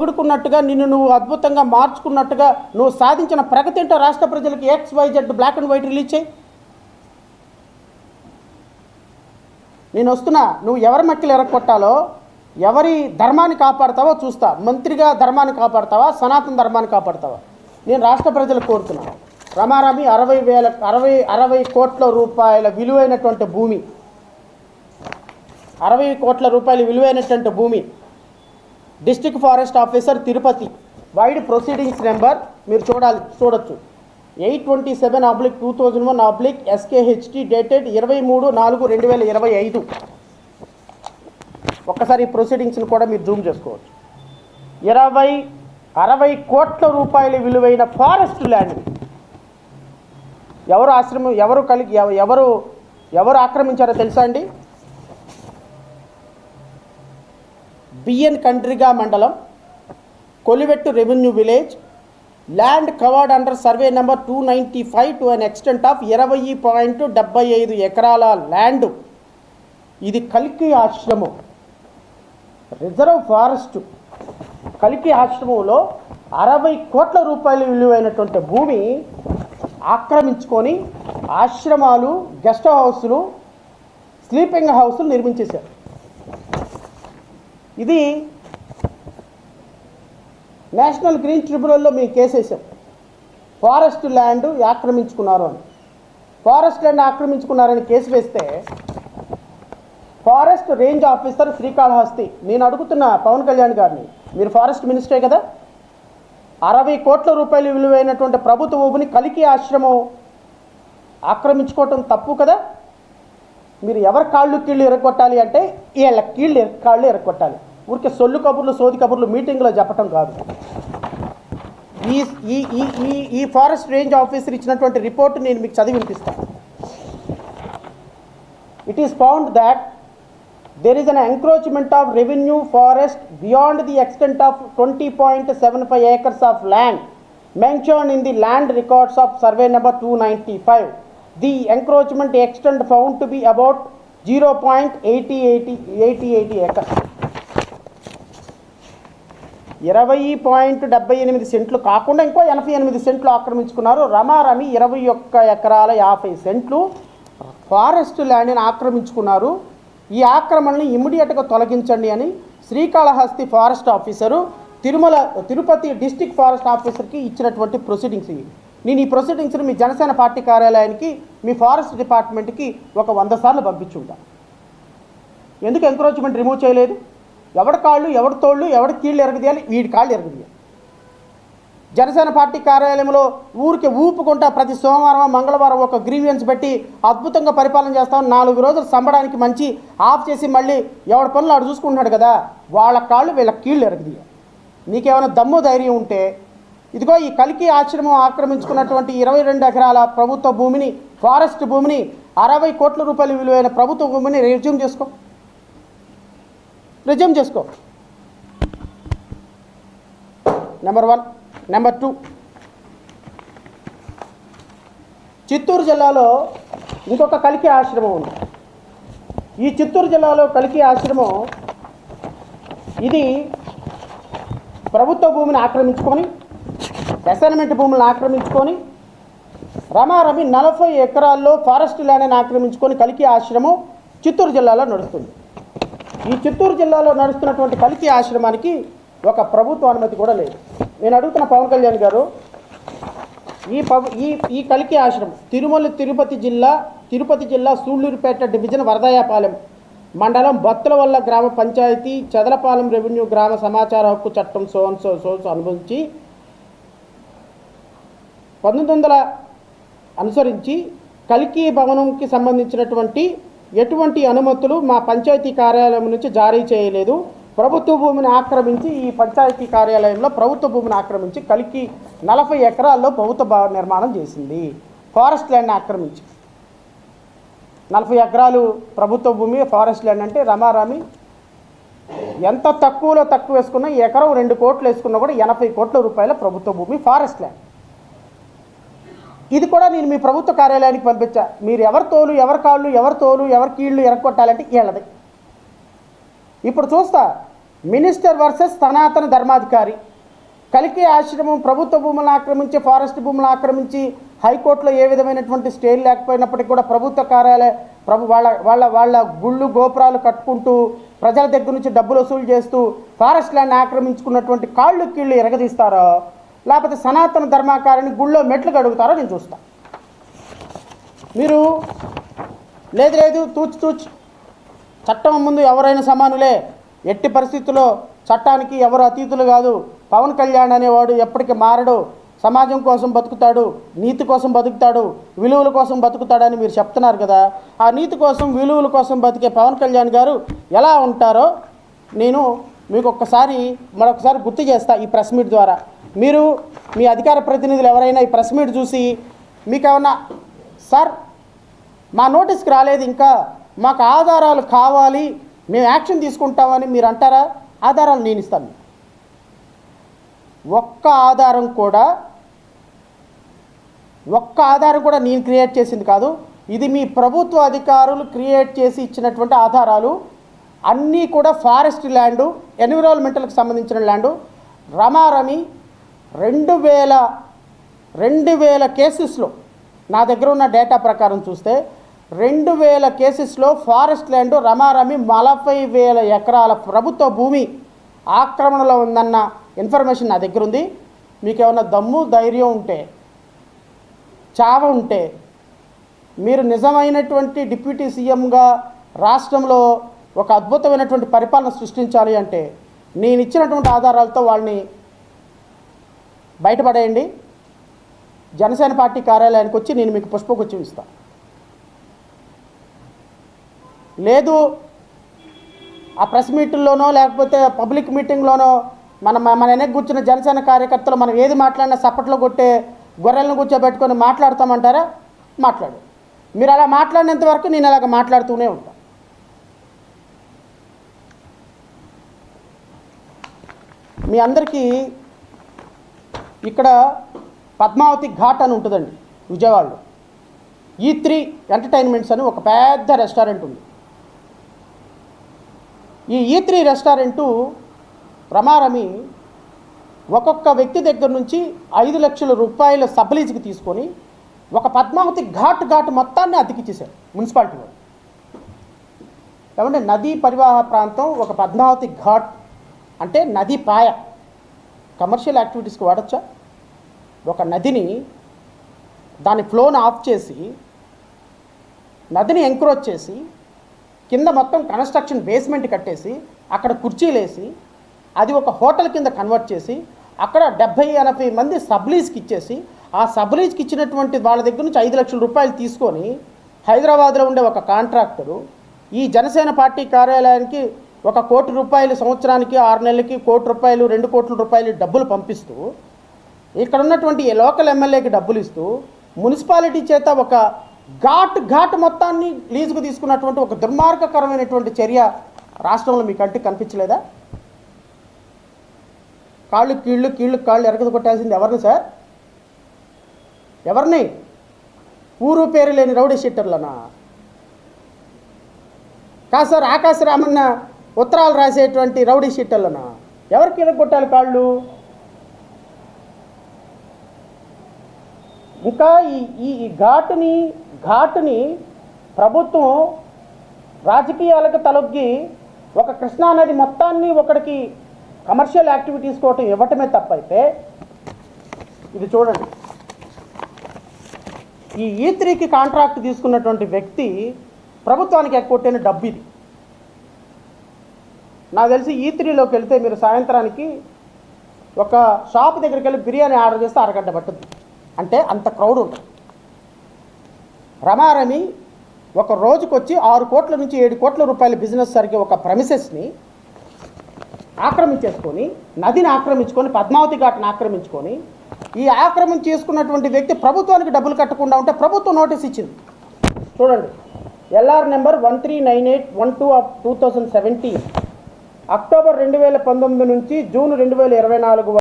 పొగుడుకున్నట్టుగా నిన్ను నువ్వు అద్భుతంగా మార్చుకున్నట్టుగా నువ్వు సాధించిన ప్రగతి ఏంటో రాష్ట్ర ప్రజలకు XYZ black and white release చేయి. నేను వస్తున్నా, నువ్వు ఎవరి మక్కలు ఎరగొట్టాలో, ఎవరి ధర్మాన్ని కాపాడతావో చూస్తా. మంత్రిగా ధర్మాన్ని కాపాడతావా, సనాతన ధర్మాన్ని కాపాడతావా? నేను రాష్ట్ర ప్రజలకు కోరుతున్నాను. రమారమి 60 కోట్ల రూపాయల విలువైనటువంటి భూమి, 60 కోట్ల రూపాయల విలువైనటువంటి భూమి, district forest officer Tirupati, wide proceedings number మీరు చూడొచ్చు 827/2001/SKHT డేటెడ్ 23/4/2025. ఒక్కసారి ఈ ప్రొసీడింగ్స్ని కూడా మీరు జూమ్ చేసుకోవచ్చు. 60 కోట్ల రూపాయల విలువైన ఫారెస్ట్ ల్యాండ్ ఎవరు ఆశ్రమం ఎవరు ఆక్రమించారో తెలుసా అండి? బిఎన్ కండ్రిగా మండలం, Kolivettu revenue village, land covered under survey number 295 to an extent of 20.75 ఎకరాల ల్యాండ్. ఇది కల్కి ఆశ్రమం, రిజర్వ్ ఫారెస్ట్. కల్కి ఆశ్రమంలో 60 కోట్ల రూపాయల విలువైనటువంటి భూమి ఆక్రమించుకొని ఆశ్రమాలు, గెస్ట్ హౌస్లు, స్లీపింగ్ హౌస్లు నిర్మించేశారు. ఇది నేషనల్ గ్రీన్ ట్రిబ్యునల్లో మేము కేసు వేసాం. ఫారెస్ట్ ల్యాండ్ ఆక్రమించుకున్నారు అని, ఫారెస్ట్ ల్యాండ్ ఆక్రమించుకున్నారని కేసు వేస్తే ఫారెస్ట్ రేంజ్ ఆఫీసర్ శ్రీకాళహస్తి, నేను అడుగుతున్న పవన్ కళ్యాణ్ గారిని, మీరు ఫారెస్ట్ మినిస్టరే కదా, 60 కోట్ల రూపాయలు విలువైనటువంటి ప్రభుత్వ భూమిని కల్కి ఆశ్రమం ఆక్రమించుకోవటం తప్పు కదా? మీరు ఎవరి కీళ్ళు ఎరగొట్టాలి అంటే వీళ్ళ కాళ్ళు ఎరగొట్టాలి. ఊరికే సొల్లు కబుర్లు, సోది కబుర్లు మీటింగ్లో చెప్పటం కాదు. ఈ ఫారెస్ట్ రేంజ్ ఆఫీసర్ ఇచ్చినటువంటి రిపోర్ట్ నేను మీకు చదివి వినిపిస్తాను. It is found that there is an encroachment of revenue forest beyond the extent of 20.75 acres of land mentioned in the land records of survey number 295. The encroachment extent found to be about 0.80 acres. 20.78 సెంట్లు కాకుండా ఇంకో 88 సెంట్లు ఆక్రమించుకున్నారు. రమారమి 21 ఎకరాల 50 సెంట్లు forest ల్యాండ్ని ఆక్రమించుకున్నారు. ఈ ఆక్రమణని ఇమ్మీడియట్గా తొలగించండి అని Srikalahasti forest officer, Tirupati district forest ఆఫీసర్కి ఇచ్చినటువంటి ప్రొసీడింగ్స్ ఇవి. నేను ఈ ప్రొసీడింగ్స్ని మీ జనసేన పార్టీ కార్యాలయానికి, మీ ఫారెస్ట్ డిపార్ట్మెంట్కి ఒక 100 సార్లు పంపించుంటాను. ఎందుకు ఎంక్రోచ్మెంట్ రిమూవ్ చేయలేదు? ఎవడి కాళ్ళు, ఎవడి తోళ్ళు, ఎవడి కీళ్ళు ఎరగదీయాలి? వీడి కాళ్ళు ఎరగదీయాలి. జనసేన పార్టీ కార్యాలయంలో ఊరికి ఊపుకుంటా ప్రతి సోమవారం, మంగళవారం ఒక గ్రీవియన్స్ పెట్టి అద్భుతంగా పరిపాలన చేస్తాం. 4 రోజులు సంబడానికి మంచి ఆఫ్ చేసి మళ్ళీ ఎవడి పనులు ఆడు చూసుకుంటున్నాడు కదా, వాళ్ళ కాళ్ళు వీళ్ళ కీళ్ళు ఎరగదీయాలి. నీకేమైనా దమ్ము ధైర్యం ఉంటే ఇదిగో ఈ కల్కి ఆశ్రమం ఆక్రమించుకున్నటువంటి 22 ఎకరాల ప్రభుత్వ భూమిని, ఫారెస్ట్ భూమిని, 60 కోట్ల రూపాయల విలువైన ప్రభుత్వ భూమిని రిజ్యూమ్ చేసుకో. నెంబర్ 1. నెంబర్ 2, చిత్తూరు జిల్లాలో ఇంకొక కల్కి ఆశ్రమం ఉంది. ఈ చిత్తూరు జిల్లాలో కల్కి ఆశ్రమం ఇది ప్రభుత్వ భూమిని ఆక్రమించుకొని, అసైన్మెంట్ భూములను ఆక్రమించుకొని, రమారమి 40 ఎకరాల్లో ఫారెస్ట్ ల్యాండ్ని ఆక్రమించుకొని కల్కి ఆశ్రమం చిత్తూరు జిల్లాలో నడుస్తుంది. ఈ చిత్తూరు జిల్లాలో నడుస్తున్నటువంటి కల్కి ఆశ్రమానికి ఒక ప్రభుత్వ అనుమతి కూడా లేదు. నేను అడుగుతున్న పవన్ కళ్యాణ్ గారు, ఈ కల్కి ఆశ్రమం తిరుపతి జిల్లా సూళ్లూరుపేట డివిజన్ వరదయాపాలెం మండలం బత్తులవల్ల గ్రామ పంచాయతీ చెదలపాలెం రెవెన్యూ గ్రామ సమాచార హక్కు చట్టం సోన్స్ అనుభవించి 1900 అనుసరించి కల్కి భవనంకి సంబంధించినటువంటి ఎటువంటి అనుమతులు మా పంచాయతీ కార్యాలయం నుంచి జారీ చేయలేదు. ప్రభుత్వ భూమిని ఆక్రమించి, ఈ పంచాయతీ కార్యాలయంలో ప్రభుత్వ భూమిని ఆక్రమించి కల్కి 40 ఎకరాల్లో ప్రభుత్వ భవన నిర్మాణం చేసింది. ఫారెస్ట్ ల్యాండ్ ఆక్రమించి 40 ఎకరాలు ప్రభుత్వ భూమి, ఫారెస్ట్ ల్యాండ్ అంటే రమారమి ఎంత తక్కువ వేసుకున్నా, ఎకరం 2 కోట్లు వేసుకున్నా కూడా 80 కోట్ల రూపాయల ప్రభుత్వ భూమి, ఫారెస్ట్ ల్యాండ్. ఇది కూడా నేను మీ ప్రభుత్వ కార్యాలయానికి పంపించా. మీరు ఎవరి తోలు, ఎవరి కాళ్ళు, ఎవరి కీళ్ళు ఎరగొట్టాలంటే వీళ్ళది. ఇప్పుడు చూస్తా మినిస్టర్ వర్సెస్ సనాతన ధర్మాధికారి. కలికి ఆశ్రమం ప్రభుత్వ భూములను ఆక్రమించి, ఫారెస్ట్ భూములను ఆక్రమించి, హైకోర్టులో ఏ విధమైనటువంటి స్టేలు లేకపోయినప్పటికీ కూడా ప్రభుత్వ కార్యాలయ వాళ్ళ గుళ్ళు గోపురాలు కట్టుకుంటూ ప్రజల దగ్గర నుంచి డబ్బులు వసూలు చేస్తూ ఫారెస్ట్ ల్యాండ్ ఆక్రమించుకున్నటువంటి కాళ్ళు కీళ్ళు ఎరగదీస్తారో, లేకపోతే సనాతన ధర్మాకారిని గుళ్ళో మెట్లు కడుగుతారో నేను చూస్తాను. మీరు లేదు తూచు చట్టం ముందు ఎవరైనా సమానులే, ఎట్టి పరిస్థితుల్లో చట్టానికి ఎవరు అతీతులు కాదు, పవన్ కళ్యాణ్ అనేవాడు ఎప్పటికీ మారడు, సమాజం కోసం బతుకుతాడు, నీతి కోసం బతుకుతాడు, విలువల కోసం బతుకుతాడని మీరు చెప్తున్నారు కదా. ఆ నీతి కోసం విలువల కోసం బతికే పవన్ కళ్యాణ్ గారు ఎలా ఉంటారో నేను మీకు మరొకసారి గుర్తు చేస్తా ఈ ప్రెస్ మీట్ ద్వారా. మీరు మీ అధికార ప్రతినిధులు ఎవరైనా ఈ ప్రెస్ మీట్ చూసి మీకేమన్నా సార్ మా నోటీస్కి రాలేదు, ఇంకా మాకు ఆధారాలు కావాలి, మేము యాక్షన్ తీసుకుంటామని మీరు అంటారా? ఆధారాలు నేను ఇస్తాను. ఒక్క ఆధారం కూడా నేను క్రియేట్ చేసింది కాదు, ఇది మీ ప్రభుత్వ అధికారులు క్రియేట్ చేసి ఇచ్చినటువంటి ఆధారాలు. అన్నీ కూడా ఫారెస్ట్ ల్యాండు, ఎన్విరాన్మెంటల్కి సంబంధించిన ల్యాండు. రమారమి 2000 కేసెస్లో నా దగ్గర ఉన్న డేటా ప్రకారం చూస్తే 2000 కేసెస్లో ఫారెస్ట్ ల్యాండ్ రమారమి 40,000 ఎకరాల ప్రభుత్వ భూమి ఆక్రమణలో ఉందన్న ఇన్ఫర్మేషన్ నా దగ్గర ఉంది. మీకు ఏమైనా దమ్ము ధైర్యం ఉంటే, చావ ఉంటే, మీరు నిజమైనటువంటి డిప్యూటీ సీఎంగా రాష్ట్రంలో ఒక అద్భుతమైనటువంటి పరిపాలన సృష్టించాలి అంటే నేను ఇచ్చినటువంటి ఆధారాలతో వాళ్ళని బయటపడేయండి. జనసేన పార్టీ కార్యాలయానికి వచ్చి నేను మీకు పుష్పగుచ్చం ఇస్తాను. లేదు ఆ ప్రెస్ మీటింగ్లోనో లేకపోతే పబ్లిక్ మీటింగ్లోనో మన వెనక్కి కూర్చున్న జనసేన కార్యకర్తలు మనం ఏది మాట్లాడినా సప్పట్లో కొట్టే గొర్రెలను కూర్చోబెట్టుకొని మాట్లాడతామంటారా? మాట్లాడు. మీరు అలా మాట్లాడినంత వరకు నేను అలాగ మాట్లాడుతూనే ఉంటాను. మీ అందరికీ ఇక్కడ పద్మావతి ఘాట్ అని ఉంటుందండి విజయవాడలో. E3 ఎంటర్టైన్మెంట్స్ అని ఒక పెద్ద రెస్టారెంట్ ఉంది. ఈ E3 రెస్టారెంటు రమారమి ఒక్కొక్క వ్యక్తి దగ్గర నుంచి 5 లక్షల రూపాయల సబ్లీజ్కి తీసుకొని ఒక పద్మావతి ఘాట్ మొత్తాన్ని అతికిచ్చేశారు మున్సిపాలిటీ వాళ్ళు. ఏమంటే నదీ పరివాహ ప్రాంతం ఒక పద్మావతి ఘాట్ అంటే నదీ పాయ, కమర్షియల్ యాక్టివిటీస్కి వాడచ్చా? ఒక నదిని దాని ఫ్లోని ఆఫ్ చేసి నదిని ఎంక్రోచ్ చేసి కింద మొత్తం కన్స్ట్రక్షన్ బేస్మెంట్ కట్టేసి అక్కడ కుర్చీలు వేసి అది ఒక హోటల్ కింద కన్వర్ట్ చేసి అక్కడ 70-80 మంది సబ్లీజ్కి ఇచ్చేసి ఆ సబ్లీజ్కి ఇచ్చినటువంటి వాళ్ళ దగ్గర నుంచి 5 లక్షల రూపాయలు తీసుకొని హైదరాబాద్లో ఉండే ఒక కాంట్రాక్టరు ఈ జనసేన పార్టీ కార్యాలయానికి 1 కోటి రూపాయలు సంవత్సరానికి 6 నెలలకి 1 కోటి రూపాయలు 2 కోట్ల రూపాయలు డబ్బులు పంపిస్తూ ఇక్కడ ఉన్నటువంటి లోకల్ ఎమ్మెల్యేకి డబ్బులు ఇస్తూ మున్సిపాలిటీ చేత ఒక ఘాట్ మొత్తాన్ని లీజుకు తీసుకున్నటువంటి ఒక దుర్మార్గకరమైనటువంటి చర్య రాష్ట్రంలో మీ కంటికి కనిపించలేదా? కీళ్ళు కాళ్ళు ఎరగదు కొట్టాల్సింది ఎవరిని సార్? ఎవరిని? ఊరు పేరు లేని రౌడీ షీటర్లనా? కాదు సార్, ఆకాశరామన్న ఉత్తరాలు రాసేటువంటి రౌడీ షీటర్లనా? ఎవరికి ఎరగొట్టాలి కాళ్ళు? ఇంకా ఈ ఘాటుని ప్రభుత్వం రాజకీయాలకు తలొగ్గి ఒక కృష్ణానది మొత్తాన్ని ఒకడికి కమర్షియల్ యాక్టివిటీస్ కోసం ఇవ్వటమే తప్పైతే, ఇది చూడండి, ఈ E3కి కాంట్రాక్ట్ తీసుకున్నటువంటి వ్యక్తి ప్రభుత్వానికి ఎక్కొట్టిన డబ్బు ఇది. నాకు తెలిసి E3లోకి వెళ్తే మీరు సాయంత్రానికి ఒక షాప్ దగ్గరికి వెళ్ళి బిర్యానీ ఆర్డర్ చేస్తే అరగంట పట్టుద్ది. అంటే అంత క్రౌడ్ ఉంటుంది. రమారమి ఒక రోజుకు వచ్చి 6 కోట్ల నుంచి 7 కోట్ల రూపాయల బిజినెస్ సరిగ్గా ఒక ప్రెమిసెస్ని ఆక్రమించేసుకొని, నదిని ఆక్రమించుకొని, పద్మావతి ఘాట్ని ఆక్రమించుకొని, ఈ ఆక్రమణ చేసుకున్నటువంటి వ్యక్తి ప్రభుత్వానికి డబ్బులు కట్టకుండా ఉంటే ప్రభుత్వం నోటీస్ ఇచ్చింది. చూడండి, LR నెంబర్ 139812/2017 అక్టోబర్ 2019 నుంచి జూన్ 2024